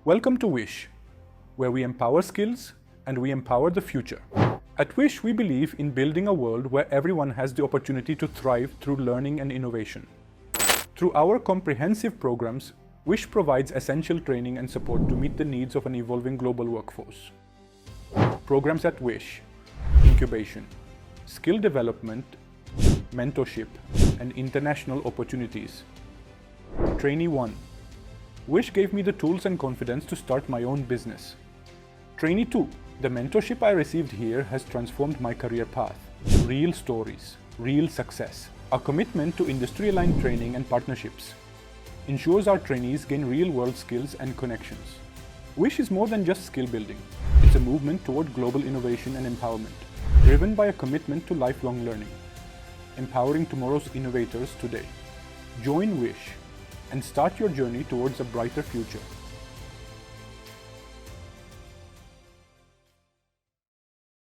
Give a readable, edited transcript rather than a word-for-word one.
Welcome to Wish, where we empower skills and we empower the future. At Wish, we believe in building a world where everyone has the opportunity to thrive through learning and innovation. Through our comprehensive programs, Wish provides essential training and support to meet the needs of an evolving global workforce. Programs at Wish: incubation, skill development, mentorship, and international opportunities. Trainee 1. Wish gave me the tools and confidence to start my own business. Trainee 2. The mentorship I received here has transformed my career path. Real stories, real success. Our commitment to industry-aligned training and partnerships ensures our trainees gain real-world skills and connections. Wish is more than just skill building. It's a movement toward global innovation and empowerment, driven by a commitment to lifelong learning, empowering tomorrow's innovators today. Join Wish and start your journey towards a brighter future.